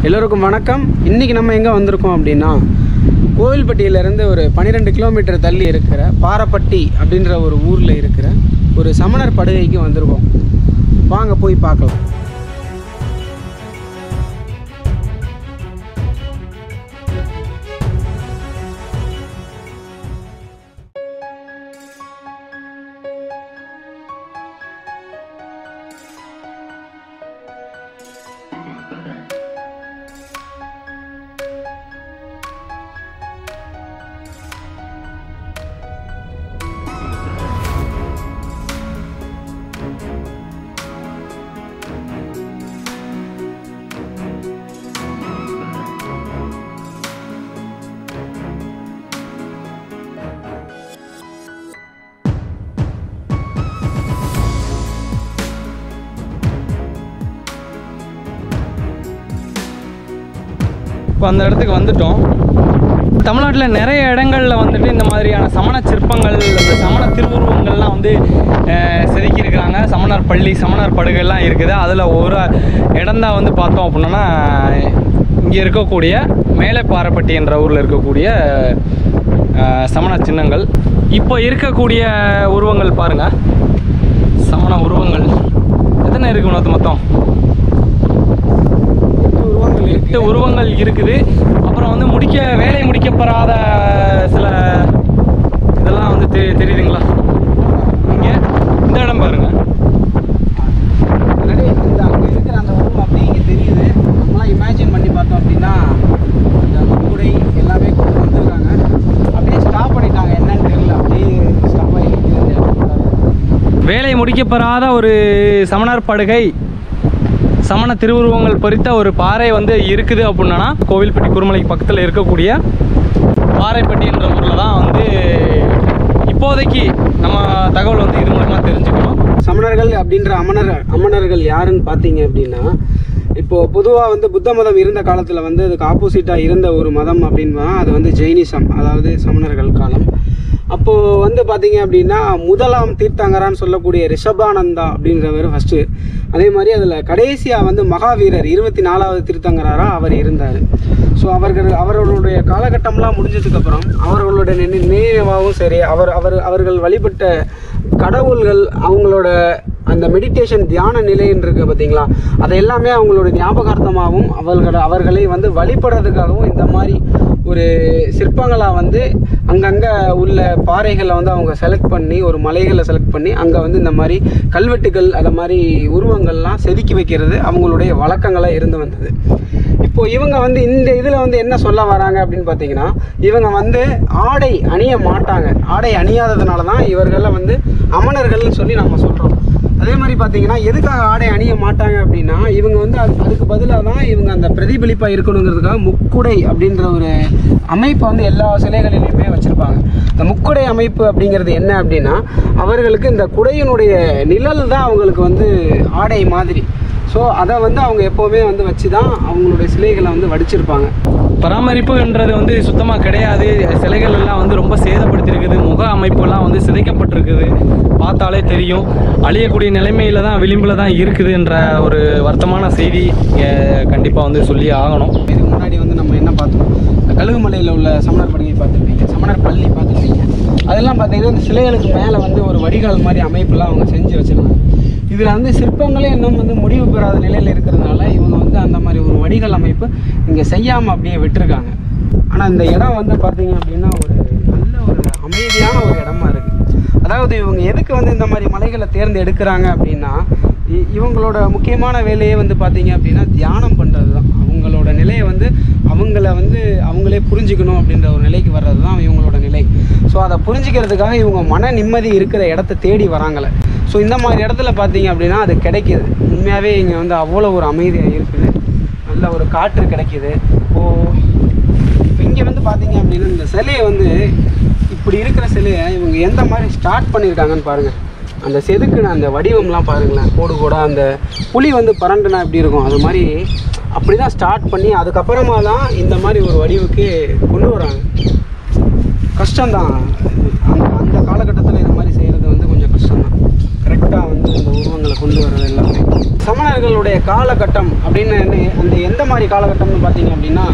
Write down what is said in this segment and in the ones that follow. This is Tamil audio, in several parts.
எல்லோருக்கும் வணக்கம். இன்றைக்கி நம்ம எங்கே வந்திருக்கோம் அப்படின்னா, கோவில்பட்டியிலேருந்து ஒரு 12 கிலோமீட்டர் தள்ளி இருக்கிற பாரப்பட்டி அப்படின்ற ஒரு ஊரில் இருக்கிற ஒரு சமணர் படுகைக்கு வந்திருக்கோம். வாங்க போய் பார்க்கலாம். இப்போ அந்த இடத்துக்கு வந்துட்டோம். தமிழ்நாட்டில் நிறைய இடங்களில் வந்துட்டு இந்த மாதிரியான சமண சிற்பங்கள், இந்த சமண திருவுருவங்கள்லாம் வந்து செதுக்கியிருக்கிறாங்க. சமணர் பள்ளி, சமணர் படுகைலாம் இருக்குது. அதில் ஒரு இடம்தான் வந்து பார்த்தோம் அப்படின்னா, இங்கே இருக்கக்கூடிய மேலப்பாரப்பட்டி என்ற ஊரில் இருக்கக்கூடிய சமண சின்னங்கள். இப்போ இருக்கக்கூடிய உருவங்கள் பாருங்கள், சமண உருவங்கள் எத்தனை இருக்குது? மொத்தம் 8 உருவங்கள் இருக்குது. அப்புறம் வந்து வேலை முடிக்கப்படாத சில இதெல்லாம் வந்து தெரியுதுங்களா? இங்கே இந்த இடம் பாருங்க, அங்கே இருக்கிற அந்த உருவம் அப்படியே இங்கே தெரியுது. நம்மளாம் இமேஜின் பண்ணி பார்த்தோம் அப்படின்னா, அந்த முக்குடை எல்லாமே கொண்டு வந்துருக்காங்க. அப்படியே ஸ்டாப் பண்ணிட்டாங்க, என்னன்னு தெரியல. அப்படியே ஸ்டாப் ஆகி வேலை முடிக்கப்படாத ஒரு சமணர் படுகை, சமண திருவுருவங்கள் பொறித்த ஒரு பாறை வந்து இருக்குது அப்படின்னா, கோவில்பட்டி குருமலைக்கு பக்கத்தில் இருக்கக்கூடிய பாறைப்பட்டி என்ற ஊரில் தான் வந்து இப்போதைக்கு நம்ம தகவல் வந்து இது மூலமாக தெரிஞ்சுக்கணும். சமணர்கள் அப்படின்ற அமணர்கள் யாருன்னு பார்த்தீங்க அப்படின்னா, இப்போது பொதுவாக வந்து புத்த மதம் இருந்த காலத்தில் வந்து அதுக்கு ஆப்போசிட்டாக இருந்த ஒரு மதம் அப்படின்னா அது வந்து ஜெயினிசம், அதாவது சமணர்கள் காலம். அப்போது வந்து பார்த்தீங்க அப்படின்னா, முதலாம் தீர்த்தங்கரான்னு சொல்லக்கூடிய ரிஷபானந்தா அப்படின்றவர் ஃபஸ்ட்டு. அதே மாதிரி அதில் கடைசியாக வந்து மகாவீரர் 24வது தீர்த்தங்கராராக அவர் இருந்தார். ஸோ அவர்களுடைய காலகட்டம்லாம் முடிஞ்சதுக்கப்புறம் அவர்களுடைய நினைவாகவும் சரி, அவர்கள் வழிபட்ட கடவுள்கள், அவங்களோட அந்த மெடிடேஷன் தியான நிலைன்னு இருக்குது பார்த்தீங்களா, அதை எல்லாமே அவங்களோட ஞாபகார்த்தமாகவும் அவர்களை வந்து வழிபடுறதுக்காகவும் இந்த மாதிரி ஒரு சிற்பங்களாக வந்து அங்கங்கே உள்ள பாறைகளை வந்து அவங்க செலக்ட் பண்ணி, ஒரு மலைகளை செலக்ட் பண்ணி அங்கே வந்து இந்த மாதிரி கல்வெட்டுகள், அதை மாதிரி உருவங்கள்லாம் செதுக்கி வைக்கிறது அவங்களுடைய வழக்கங்களாக இருந்து வந்தது. இப்போது இவங்க வந்து இந்த இதில் வந்து என்ன சொல்ல வராங்க அப்படின்னு பார்த்தீங்கன்னா, இவங்க வந்து ஆடை அணிய மாட்டாங்க. ஆடை அணியாததுனால தான் இவர்களை வந்து அமணர்கள்னு சொல்லி நம்ம சொல்கிறோம். அதே மாதிரி பார்த்தீங்கன்னா, எதுக்காக ஆடை அணிய மாட்டாங்க அப்படின்னா, இவங்க வந்து அதுக்கு பதிலாக தான் இவங்க அந்த பிரதிபலிப்பாக இருக்கணுங்கிறதுக்காக முக்குடை அப்படின்ற ஒரு அமைப்பை வந்து எல்லா சிலைகளிலையுமே வச்சுருப்பாங்க. இந்த முக்குடை அமைப்பு அப்படிங்கிறது என்ன அப்படின்னா, அவர்களுக்கு இந்த குடையினுடைய நிழல் தான் அவங்களுக்கு வந்து ஆடை மாதிரி. ஸோ அதை வந்து அவங்க எப்போவுமே வந்து வச்சு தான் அவங்களுடைய சிலைகளை வந்து வடிச்சிருப்பாங்க. பராமரிப்புன்றது வந்து சுத்தமாக கிடையாது. சிலைகள் எல்லாம் வந்து ரொம்ப சேதப்படுத்தியிருக்குது. முக அமைப்புலாம் வந்து சிதைக்கப்பட்டிருக்குது. பார்த்தாலே தெரியும். அழியக்கூடிய நிலைமையில் தான், விளிம்பில் தான் இருக்குதுன்ற ஒரு வருத்தமான செய்தி கண்டிப்பாக வந்து சொல்லி ஆகணும். இதுக்கு முன்னாடி வந்து நம்ம என்ன பார்த்தோம், கழுகுமலையில் உள்ள சமணர் படுகை பார்த்துருப்பீங்க, சமணர் பள்ளி பார்த்துருப்பீங்க. அதெல்லாம் பார்த்தீங்கன்னா இந்த சிலைகளுக்கு மேலே வந்து ஒரு வடிகால் மாதிரி அமைப்புலாம் அவங்க செஞ்சு வச்சுருந்தாங்க. இதில் வந்து சிற்பங்களே இன்னும் வந்து முடிவு பெறாத நிலையில் இருக்கிறதுனால இவங்க வந்து அந்த மாதிரி ஒரு வடிகால் அமைப்பு இங்கே செய்யாமல் அப்படியே விட்டுருக்காங்க. ஆனால் இந்த இடம் வந்து பார்த்தீங்க அப்படின்னா ஒரு நல்ல ஒரு அமைதியான ஒரு இடமா இருக்குது. அதாவது இவங்க எதுக்கு வந்து இந்த மாதிரி மலைகளை தேர்ந்தெடுக்கிறாங்க அப்படின்னா, இவங்களோட முக்கியமான வேலையே வந்து பார்த்தீங்க அப்படின்னா தியானம் பண்ணுறது தான். அவங்களோட நிலையை வந்து அவங்களே புரிஞ்சுக்கணும் அப்படின்ற ஒரு நிலைக்கு வர்றது தான் இவங்களோட நிலை. ஸோ அதை புரிஞ்சிக்கிறதுக்காக இவங்க மன நிம்மதி இருக்கிற இடத்த தேடி வராங்களே. ஸோ இந்த மாதிரி இடத்துல பார்த்தீங்க அப்படின்னா அது கிடைக்கிது. உண்மையாகவே இங்கே வந்து அவ்வளோ ஒரு அமைதியாக இருக்குது, நல்ல ஒரு காற்று கிடைக்கிது. இப்போ இங்கே வந்து பார்த்தீங்க அப்படின்னா இந்த சிலையை வந்து இப்படி இருக்கிற சிலையை இவங்க எந்த மாதிரி ஸ்டார்ட் பண்ணியிருக்காங்கன்னு பாருங்கள். அந்த செதுக்குன அந்த வடிவம்லாம் பாருங்களேன், கோடு கோடாக அந்த புலி வந்து பரண்டுனா எப்படி இருக்கும் அது மாதிரி அப்படி தான் ஸ்டார்ட் பண்ணி அதுக்கப்புறமா தான் இந்த மாதிரி ஒரு வடிவுக்கு கொண்டு வராங்க. கஷ்டம்தான், அந்த காலகட்டத்தில் இந்த மாதிரி செய்கிறது வந்து கொஞ்சம் கஷ்டம்தான். கரெக்டாக வந்து வந்து இந்த உருவங்களை கொண்டு வர்றது எல்லாமே. சமணர்களுடைய காலகட்டம் அப்படின்னு அந்த எந்த மாதிரி காலகட்டம்னு பார்த்தீங்க அப்படின்னா,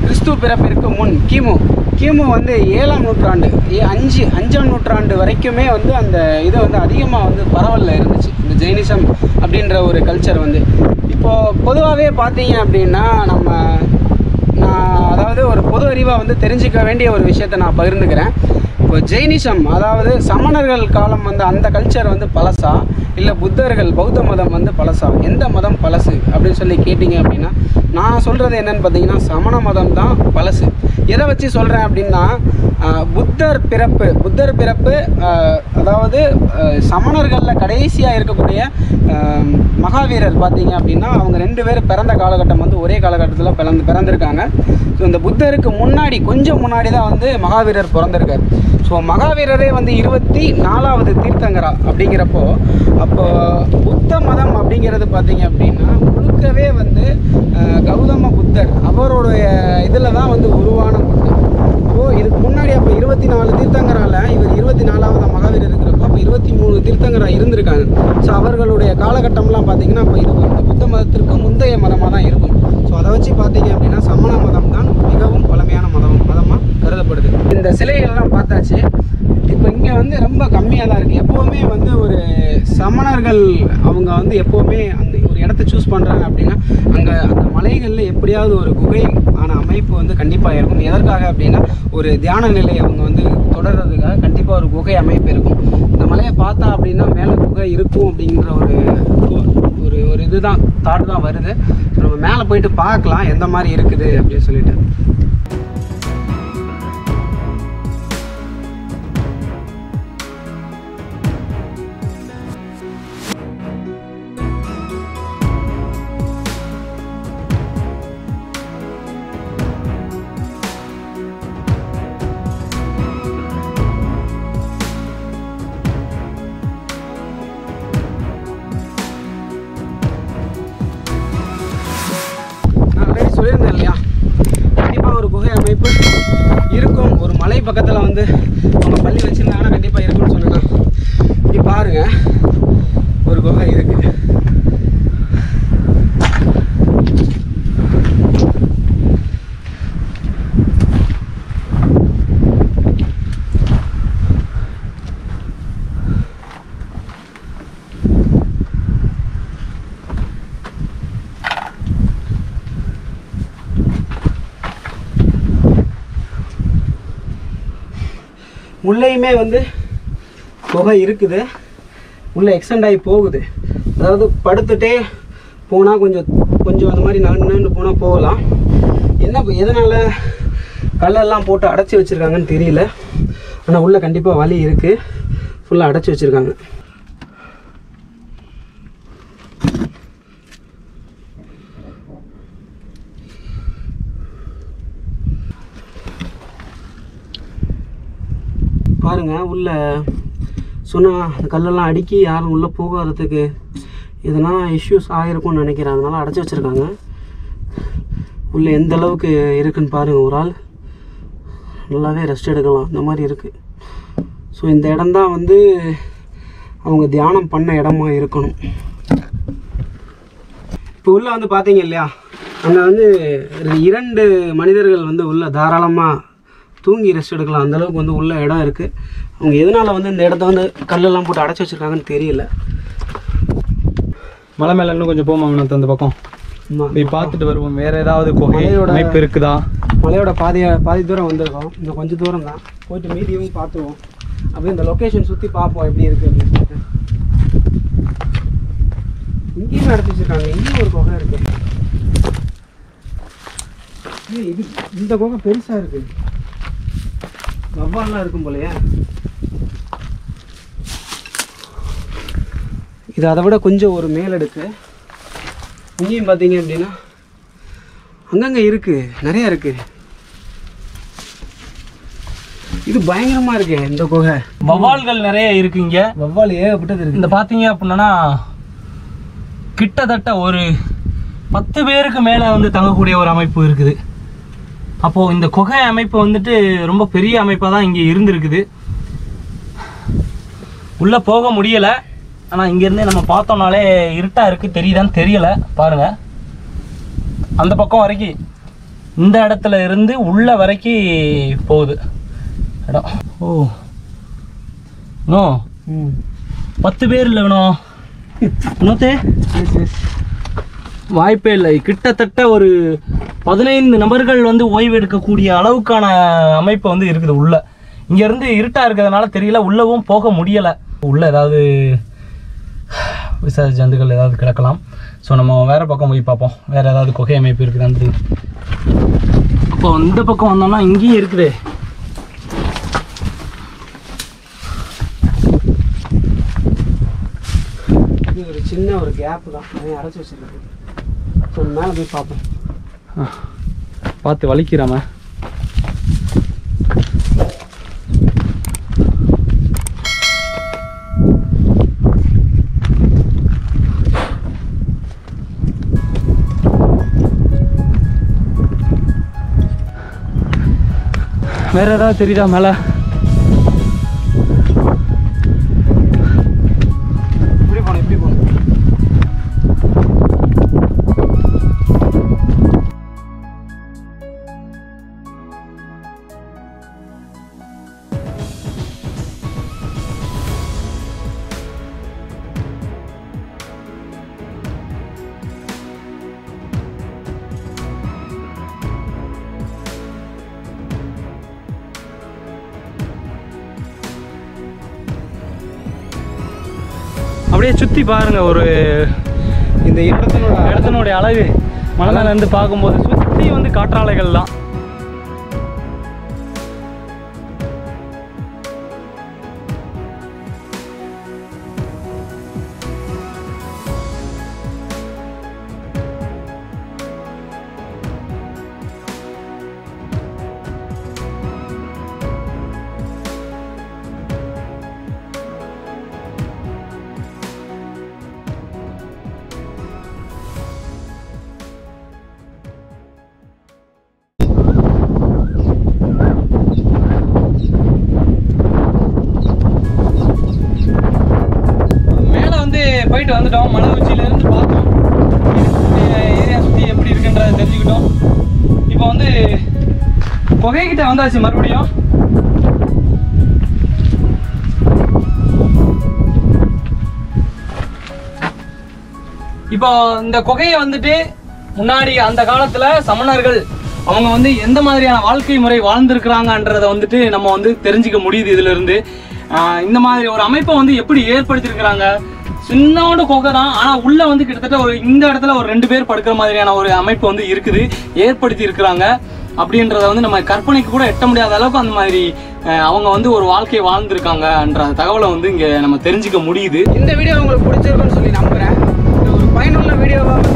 கிறிஸ்து பிறப்பிற்கு முன் கிமு வந்து 7ஆம் நூற்றாண்டு 5ஆம் நூற்றாண்டு வரைக்குமே வந்து அந்த இது வந்து அதிகமாக வந்து பரவலில் இருந்துச்சு, இந்த ஜெயினிசம் அப்படின்ற ஒரு கல்ச்சர் வந்து. இப்போது பொதுவாகவே பார்த்தீங்க அப்படின்னா நான் அதாவது ஒரு பொது அறிவாக வந்து தெரிஞ்சிக்க வேண்டிய ஒரு விஷயத்தை நான் பகிர்ந்துக்கிறேன். இப்போ ஜெயினிசம் அதாவது சமணர்கள் காலம் வந்து அந்த கல்ச்சர் வந்து பழசா, இல்லை பௌத்த மதம் வந்து பழசா, எந்த மதம் பழசு அப்படின்னு சொல்லி கேட்டிங்க அப்படின்னா, நான் சொல்கிறது என்னென்னு பார்த்தீங்கன்னா சமண மதம் தான் பழசு. எதை வச்சு சொல்கிறேன் அப்படின்னா, புத்தர் பிறப்பு அதாவது சமணர்களில் கடைசியாக இருக்கக்கூடிய மகாவீரர் பார்த்தீங்க அப்படின்னா, அவங்க 2 பேர் பிறந்த காலகட்டம் வந்து ஒரே காலகட்டத்தில் பிறந்திருக்காங்க. ஸோ இந்த புத்தருக்கு முன்னாடி கொஞ்சம் முன்னாடி தான் வந்து மகாவீரர் பிறந்திருக்கார். ஸோ மகாவீரரே வந்து 24வது தீர்த்தங்கரா அப்படிங்கிறப்போ, அப்போது புத்த மதம் அப்படிங்கிறது பார்த்தீங்க அப்படின்னா முழுக்கவே வந்து கௌதம புத்தர் அவருடைய இதில் தான் வந்து உருவான புத்தர். ஸோ இதுக்கு முன்னாடி அப்போ 24 தீர்த்தங்கரால இவர் 24வது மகாவீரர் இருக்கிறப்போ அப்போ 23 தீர்த்தங்கரா இருந்திருக்காங்க. ஸோ அவர்களுடைய காலகட்டம்லாம் பார்த்தீங்கன்னா அப்போ இது வந்து புத்த மதத்திற்கு முந்தைய மதமாக தான் இருக்கும். ஸோ அதை வச்சு பார்த்தீங்க அப்படின்னா சமண மதம் தான் மிகவும் பழமையான மதமாக கருதப்படுது. இந்த சிலைகள்லாம் பார்த்தாச்சு. இப்போ இங்கே வந்து ரொம்ப கம்மியாக தான் இருக்குது. எப்போவுமே வந்து ஒரு சமணர்கள் அவங்க வந்து எப்போவுமே அந்த ஒரு இடத்த சூஸ் பண்ணுறாங்க அப்படின்னா அங்கே அந்த மலைகளில் எப்படியாவது ஒரு குகை ஆன அமைப்பு வந்து கண்டிப்பாக இருக்கும். எதற்காக அப்படின்னா ஒரு தியான நிலை அவங்க வந்து தொடர்றதுக்காக கண்டிப்பாக ஒரு குகை அமைப்பு இருக்கும். இந்த மலையை பார்த்தா அப்படின்னா மேலே குகை இருக்கும் அப்படிங்கிற ஒரு இதுதான் தாட் தான் வருது. நம்ம மேலே போயிட்டு பார்க்கலாம் எந்த மாதிரி இருக்குது அப்படின்னு சொல்லிட்டு. சொல்லியிருந்தேன் இல்லையா, கண்டிப்பாக ஒரு குகை அமைப்பு இருக்கும். ஒரு மலை பக்கத்தில் வந்து அவங்க பள்ளி வச்சுருந்தாங்கன்னா கண்டிப்பாக இருக்கும்னு சொன்னாங்க. இங்கே பாருங்கள், ஒரு குகை இருக்குது. உள்ளேயுமே வந்து குகை இருக்குது, உள்ளே எக்ஸ்டெண்ட் ஆகி போகுது. அதாவது படுத்துகிட்டே போனால் கொஞ்சம் அந்த மாதிரி நகர்ந்து போனால் போகலாம். எதனால் கல்லெல்லாம் போட்டு அடைச்சி வச்சுருக்காங்கன்னு தெரியல. ஆனால் உள்ளே கண்டிப்பாக வழி இருக்குது, ஃபுல்லாக அடைச்சி வச்சுருக்காங்க. பாருங்கள், உள்ளே சொன்னால் அந்த கல்லெல்லாம் அடுக்கி யாரும் உள்ளே போகிறதுக்கு எதனா இஷ்யூஸ் ஆகிருக்கும்னு நினைக்கிறேன். அதனால் அடைச்சி வச்சுருக்காங்க. உள்ளே எந்த அளவுக்கு இருக்குன்னு பாருங்கள். ஒரு ஆள் நல்லாவே ரெஸ்ட் எடுக்கலாம், இந்த மாதிரி இருக்குது. ஸோ இந்த இடம்தான் வந்து அவங்க தியானம் பண்ண இடமா இருக்கணும். இப்போ உள்ளே வந்து பார்த்தீங்க இல்லையா, அங்கே வந்து 2 மனிதர்கள் வந்து உள்ளே தாராளமாக தூங்கி ரெஸ்ட் எடுக்கலாம். அந்தளவுக்கு வந்து உள்ள இடம் இருக்குது. அவங்க எதனால் வந்து இந்த இடத்த வந்து கல்லெல்லாம் போட்டு அடைச்சி வச்சுருக்காங்கன்னு தெரியல. மலை மேலே இன்னும் கொஞ்சம் போமாங்கண்ணா, அந்த பக்கம் போய் பார்த்துட்டு வருவோம். வேறு ஏதாவது குகையோட அமைப்பு இருக்குதா? மலையோட பாதி தூரம் வந்திருக்கோம். இன்னும் கொஞ்சம் தூரம் தான், போயிட்டு மீதியும் பார்த்துருவோம். அப்படியே இந்த லொக்கேஷன் சுற்றி பார்ப்போம் எப்படி இருக்குது அப்படின்னு சொல்லிட்டு. இங்கேயும் அடைச்சி வச்சுருக்காங்க. இங்கேயும் ஒரு குகை இருக்குது. இது இந்த குகை பெருசாக இருக்குது. வவ்வாலாம் இருக்கும் போலையா. இது அதை விட கொஞ்சம் ஒரு மேலெடுக்கு. இங்கேயும் பார்த்தீங்க அப்படின்னா அங்கங்கே இருக்குது, நிறையா இருக்குது. இது பயங்கரமாக இருக்கு இந்த குகை. வவ்வால்கள் நிறைய இருக்கு இங்கே. வவ்வால் ஏகப்பட்டது இருக்குது. இந்த பார்த்தீங்க அப்படின்னா கிட்டத்தட்ட ஒரு 10 பேருக்கு மேலே வந்து தங்கக்கூடிய ஒரு அமைப்பு இருக்குது. அப்போது இந்த குகை அமைப்பு வந்துட்டு ரொம்ப பெரிய அமைப்பாக தான் இங்கே இருந்திருக்குது. உள்ளே போக முடியலை. ஆனால் இங்கேருந்தே நம்ம பார்த்தோம்னாலே இருட்டாக இருக்குது, தெரியுதான்னு தெரியலை பாருங்கள். அந்த பக்கம் வரைக்கும் இந்த இடத்துல இருந்து உள்ள வரைக்கும் போகுது இடம். ஓ நோ 10 பேர் இல்லை வேணும் இன்னொத்தே வாய்ப்பே இல்லை. கிட்டத்தட்ட ஒரு 15 நபர்கள் வந்து ஓய்வு எடுக்கக்கூடிய அளவுக்கான அமைப்பு வந்து இருக்குது உள்ள. இங்கேருந்து இருட்டாக இருக்கிறதுனால தெரியல, உள்ளவும் போக முடியலை. உள்ள ஏதாவது விசேஷ ஜந்துக்கள் ஏதாவது கிடக்கலாம். ஸோ நம்ம வேறு பக்கம் போய் பார்ப்போம், வேறு ஏதாவது குகை அமைப்பு இருக்குதான்னு. அப்போ இந்த பக்கம் வந்தோம்னா இங்கேயும் இருக்குது. இது ஒரு சின்ன ஒரு கேப்பு தான், அதை அடைச்சி வச்சுருக்கு. ஸோ மேலே போய் பார்ப்போம். பார்த்து வலிக்கிறாம. வேற ஏதாவது தெரியுதா மேலே? இப்படி போகணும், இப்படி போகணும். அப்படியே சுற்றி பாருங்க, ஒரு இந்த இடத்தினுடைய அழகு மலை மேல இருந்து பார்க்கும்போது சுற்றி வந்து காற்றாலைகள் தான். போயிட்டு வந்துட்டோம், மலை உச்சியிலேருந்து பார்த்தோம், ஏரியா சுற்றி எப்படி இருக்குன்றதை தெரிஞ்சுக்கிட்டோம். இப்போ வந்து குகைக்கிட்ட வந்தாச்சு மறுபடியும். இப்போ இந்த குகையை வந்துட்டு முன்னாடி அந்த காலத்தில் சமணர்கள் அவங்க வந்து எந்த மாதிரியான வாழ்க்கை முறை வாழ்ந்துருக்குறாங்கன்றதை வந்துட்டு நம்ம வந்து தெரிஞ்சுக்க முடியுது இதிலிருந்து. இந்த மாதிரி ஒரு அமைப்பை வந்து எப்படி ஏற்படுத்தியிருக்கிறாங்க. சின்னோட குகை தான், ஆனால் உள்ளே வந்து கிட்டத்தட்ட ஒரு இந்த இடத்துல ஒரு 2 பேர் படுக்கிற மாதிரியான ஒரு அமைப்பு வந்து இருக்குது, ஏற்படுத்தி இருக்கிறாங்க. அப்படின்றத வந்து நம்ம கற்பனைக்கு கூட எட்ட முடியாத அளவுக்கு அந்த மாதிரி அவங்க வந்து ஒரு வாழ்க்கையை வாழ்ந்துருக்காங்கன்ற தகவலை வந்து இங்கே நம்ம தெரிஞ்சுக்க முடியுது. இந்த வீடியோ உங்களுக்கு பிடிச்சிருக்குன்னு சொல்லி நம்புகிறேன். இது ஒரு பயனுள்ள வீடியோவாக